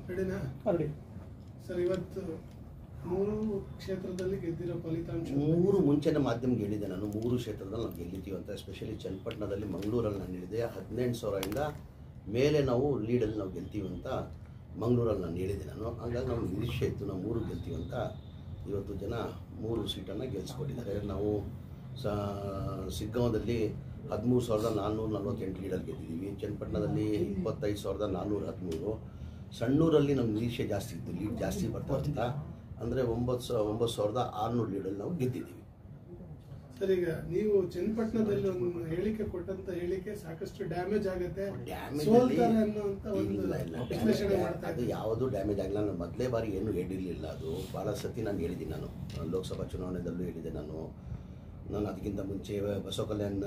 ರೆಡಿನಾ? ಸರ್, ಇವತ್ತು 3 ಕ್ಷೇತ್ರದಲ್ಲಿ ಗೆದ್ದಿರೋ ಫಲಿತಾಂಶ. 3 ಮುಂಚೆನೇ ಮಾಧ್ಯಮಕ್ಕೆ ಹೇಳಿದೆ ನಾನು, 3 ಕ್ಷೇತ್ರದಲ್ಲಿ ನಾವು ಗೆಲ್ಲಿತೀವಿ ಅಂತ. ಎಸ್ಪೆಷಲಿ ಚನ್ನಪಟ್ಟಣದಲ್ಲಿ, ಮಂಗಳೂರಲ್ಲಿ ನಾನು ಹೇಳಿದೆ 18,000ರಿಂದ ಮೇಲೆ ನಾವು ಲೀಡಲ್ಲಿ ನಾವು ಗೆಲ್ತೀವಿ ಅಂತ ಮಂಗಳೂರಲ್ಲಿ ನಾನು ಹೇಳಿದೆ ನಾನು. ಹಾಗಾಗಿ ನಮ್ಗೆ ನಿರೀಕ್ಷೆ ಇತ್ತು ನಾವು 3 ಗೆಲ್ತೀವಿ ಅಂತ. ಇವತ್ತು ಜನ 3 ಸೀಟನ್ನು ಗೆಲ್ಲಿಸ್ಕೊಟ್ಟಿದ್ದಾರೆ. ನಾವು ಸಿಗ್ಗಾಂವದಲ್ಲಿ 13,448 ಲೀಡರ್ ಗೆದ್ದಿದ್ದೀವಿ. ಚನ್ನಪಟ್ಟಣದಲ್ಲಿ 25,413. ಸಣ್ಣೂರಲ್ಲಿ ನಮ್ಮ ನಿರೀಕ್ಷೆ ಜಾಸ್ತಿ ಇತ್ತು, ಲೀಡ್ ಜಾಸ್ತಿ ಬರ್ತಾ ಅಂತ. ಅಂದರೆ 9,600 ಲೀಡಲ್ಲಿ ನಾವು ಗೆದ್ದಿದ್ದೀವಿ. ಸರ್, ಈಗ ನೀವು ಚನ್ನಪಟ್ಟಣದಲ್ಲಿ ಒಂದು ಹೇಳಿಕೆ ಕೊಟ್ಟಂತ ಹೇಳಿಕೆ ಸಾಕಷ್ಟು ಡ್ಯಾಮೇಜ್ ಆಗುತ್ತೆ, ಅದು ಯಾವುದು ಡ್ಯಾಮೇಜ್ ಆಗಿಲ್ಲ. ನಾನು ಮೊದಲೇ ಬಾರಿ ಏನು ಹೇಳಿರಲಿಲ್ಲ. ಅದು ಭಾಳ ಸತಿ ನಾನು ಹೇಳಿದ್ದೀನಿ. ನಾನು ಲೋಕಸಭಾ ಚುನಾವಣೆದಲ್ಲೂ ಹೇಳಿದೆ ನಾನು ಅದಕ್ಕಿಂತ ಮುಂಚೆ ಬಸವ ಕಲ್ಯಾಣ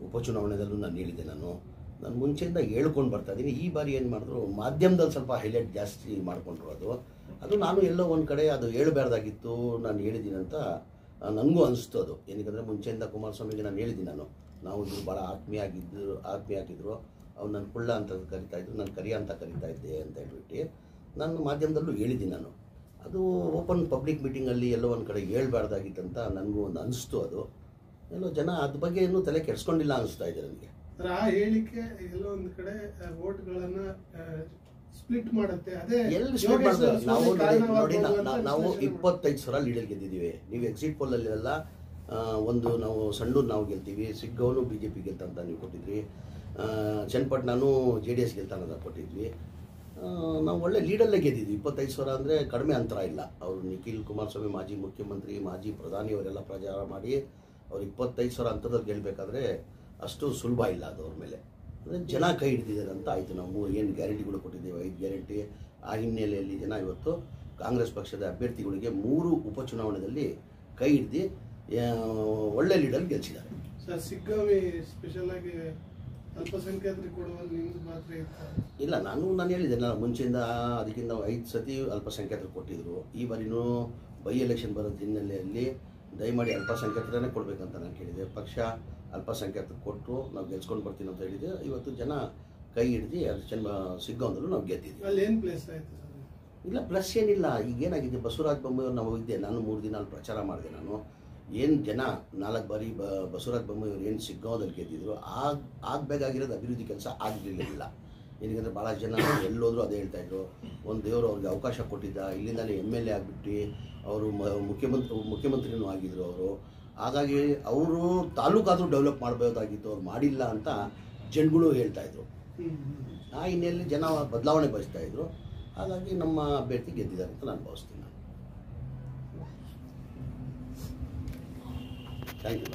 ಉಪಚುನಾವಣೆದಲ್ಲೂ ನಾನು ಹೇಳಿದೆ. ನಾನು ಮುಂಚೆಯಿಂದ ಹೇಳ್ಕೊಂಡು ಬರ್ತಾ ಇದ್ದೀನಿ. ಈ ಬಾರಿ ಏನು ಮಾಡಿದ್ರು, ಮಾಧ್ಯಮದಲ್ಲಿ ಸ್ವಲ್ಪ ಹೈಲೈಟ್ ಜಾಸ್ತಿ ಮಾಡಿಕೊಂಡ್ರು. ಅದು ನಾನು ಎಲ್ಲೋ ಒಂದು ಕಡೆ ಅದು ಹೇಳಬಾರ್ದಾಗಿತ್ತು, ನಾನು ಹೇಳಿದ್ದೀನಿ ಅಂತ ನನಗೂ ಅನಿಸ್ತು. ಅದು ಏನಕ್ಕೆ ಮುಂಚೆಯಿಂದ ಕುಮಾರಸ್ವಾಮಿಗೆ ನಾನು ಹೇಳಿದ್ದೀನಿ. ನಾವು ಇವರು ಭಾಳ ಆತ್ಮೀಯ ಆಗಿದ್ದರು. ಅವ್ರು ನನ್ನ ಕುಳ್ಳ ಅಂತ ಕರಿತಾಯಿದ್ರು, ನಾನು ಕರಿಯ ಅಂತ ಕರಿತಾ ಇದ್ದೆ ಅಂತ ಹೇಳ್ಬಿಟ್ಟು ನಾನು ಮಾಧ್ಯಮದಲ್ಲೂ ಹೇಳಿದ್ದೀನಿ. ನಾನು ಅದು ಓಪನ್ ಪಬ್ಲಿಕ್ ಮೀಟಿಂಗಲ್ಲಿ ಎಲ್ಲೋ ಒಂದು ಕಡೆ ಹೇಳ್ಬಾರ್ದಾಗಿತ್ತಂತ ನನಗೂ ಒಂದು ಅನಿಸ್ತು. ಅದು ಎಲ್ಲೋ ಜನ ಅದ್ರ ಬಗ್ಗೆ ಇನ್ನೂ ತಲೆ ಕೆಡಿಸ್ಕೊಂಡಿಲ್ಲ ಅನಿಸ್ತಾ ಇದೆ ನನಗೆ. ಆ ಹೇಳಿಕೆ ಎಲ್ಲೋ ಒಂದು ಕಡೆ ವೋಟ್ಗಳನ್ನು ಸ್ಪ್ಲಿಟ್ ಮಾಡುತ್ತೆ. ಅದೇ ಎಲ್ಲಿ ಸ್ಪ್ಲಿಟ್ ಮಾಡ್ತಾರೆ? ನಾವು 25,000 ಲೀಡರ್ ಗೆದ್ದಿದ್ದೀವಿ. ನೀವು ಎಕ್ಸಿಟ್ ಪೋಲಲ್ಲೆಲ್ಲ ಒಂದು ನಾವು ಸಣ್ಣೂರು ನಾವು ಗೆಲ್ತೀವಿ, ಸಿಗ್ಗಾಂವನು BJP ಗೆಲ್ತಂತ ನೀವು ಕೊಟ್ಟಿದ್ರಿ, ಚನ್ನಪಟ್ಟಣನೂ JDS ಗೆಲ್ತಾನಂತ ಕೊಟ್ಟಿದ್ವಿ. ನಾವು ಒಳ್ಳೆ ಲೀಡಲ್ಲೇ ಗೆದ್ದಿದ್ವಿ. 25,000 ಅಂದರೆ ಕಡಿಮೆ ಅಂತರ ಇಲ್ಲ. ಅವರು ನಿಖಿಲ್ ಕುಮಾರಸ್ವಾಮಿ ಮಾಜಿ ಮುಖ್ಯಮಂತ್ರಿ, ಮಾಜಿ ಪ್ರಧಾನಿ ಅವರೆಲ್ಲ ಪ್ರಚಾರ ಮಾಡಿ ಅವ್ರು 25,000 ಅಂತರದಲ್ಲಿ ಗೆಲ್ಲಬೇಕಾದ್ರೆ ಅಷ್ಟು ಸುಲಭ ಇಲ್ಲ ಅದು ಅವ್ರ ಮೇಲೆ. ಅಂದರೆ ಜನ ಕೈ ಹಿಡಿದಿದ್ದಾರೆ ಅಂತ ಆಯಿತು. ನಾವು ಏನು ಗ್ಯಾರಂಟಿಗಳು ಕೊಟ್ಟಿದ್ದೇವೆ, 5 ಗ್ಯಾರಂಟಿ, ಆ ಹಿನ್ನೆಲೆಯಲ್ಲಿ ಜನ ಇವತ್ತು ಕಾಂಗ್ರೆಸ್ ಪಕ್ಷದ ಅಭ್ಯರ್ಥಿಗಳಿಗೆ 3 ಉಪಚುನಾವಣೆಯಲ್ಲಿ ಕೈ ಹಿಡಿದು ಒಳ್ಳೆ ಲೀಡರ್ ಗೆಲ್ಲಿಸಿದ್ದಾರೆ. ಸರ್, ಸಿಗ್ಗಾಂವಿ ಸ್ಪೆಷಲ್ ಆಗಿ ಅಲ್ಪಸಂಖ್ಯಾತರಿಗೆ ಕೊಡುವಲ್ಲಿ ನಿಮ್ದು ಮಾತ್ರ ಇಲ್ಲ, ನಾನು ಹೇಳಿದೆ. ನಾನು ಮುಂಚೆಯಿಂದ ಅದಕ್ಕಿಂತ 5 ಸತಿ ಅಲ್ಪಸಂಖ್ಯಾತರು ಕೊಟ್ಟಿದ್ದರು. ಈ ಬಾರಿನೂ ಬೈ ಎಲೆಕ್ಷನ್ ಬರೋದು ಹಿನ್ನೆಲೆಯಲ್ಲಿ ದಯಮಾಡಿ ಅಲ್ಪಸಂಖ್ಯಾತರನ್ನೇ ಕೊಡಬೇಕಂತ ನಾನು ಕೇಳಿದೆ. ಪಕ್ಷ ಅಲ್ಪಸಂಖ್ಯಾತರು ಕೊಟ್ಟು ನಾವು ಗೆಲ್ಸ್ಕೊಂಡು ಬರ್ತೀನಿ ಅಂತ ಹೇಳಿದೆ. ಇವತ್ತು ಜನ ಕೈ ಹಿಡಿದು ಸಿಗ್ಗಾಂವದಲ್ಲೂ ನಾವು ಗೆದ್ದಿದ್ದೀವಿ. ಅಲ್ಲಿ ಏನು ಪ್ಲೇಸ್ ಆಯಿತು ಸರ್? ಇಲ್ಲ, ಪ್ಲಸ್ ಏನಿಲ್ಲ. ಈಗೇನಾಗಿದೆ, ಬಸವರಾಜ ಬೊಮ್ಮಾಯಿ ನಾವು ಇದ್ದೆ, ನಾನು 3 ದಿನ ಅಲ್ಲಿ ಪ್ರಚಾರ ಮಾಡಿದೆ. ನಾನು ಏನು ಜನ 4 ಬಾರಿ ಬಸವರಾಜ ಬೊಮ್ಮಾಯಿ ಅವರು ಏನು ಸಿಗ್ಗಾಂವದಲ್ಲಿ ಗೆದ್ದಿದ್ರು, ಆಗಬೇಕಾಗಿರೋದು ಅಭಿವೃದ್ಧಿ ಕೆಲಸ ಆಗಲಿಲ್ಲ. ಏನಕ್ಕೆ ಭಾಳ ಜನ ಎಲ್ಲೋದ್ರೂ ಅದೇ ಹೇಳ್ತಾಯಿದ್ರು. ಒಂದು ದೇವರು ಅವ್ರಿಗೆ ಅವಕಾಶ ಕೊಟ್ಟಿದ್ದ, ಇಲ್ಲಿಂದಲೇ MLA ಆಗಿಬಿಟ್ಟು ಅವರು ಮುಖ್ಯಮಂತ್ರಿನೂ ಆಗಿದ್ರು ಅವರು. ಹಾಗಾಗಿ ಅವರು ತಾಲೂಕಾದರೂ ಡೆವಲಪ್ ಮಾಡಬಹುದಾಗಿತ್ತು, ಅವ್ರು ಮಾಡಿಲ್ಲ ಅಂತ ಜನಗಳು ಹೇಳ್ತಾಯಿದ್ರು. ಆ ಹಿನ್ನೆಲೆಯಲ್ಲಿ ಜನ ಬದಲಾವಣೆ ಬಯಸ್ತಾಯಿದ್ರು. ಹಾಗಾಗಿ ನಮ್ಮ ಅಭ್ಯರ್ಥಿ ಗೆದ್ದಿದ್ದಾರೆ ಅಂತ ನಾನು ಭಾವಿಸ್ತೀನಿ. Thank you.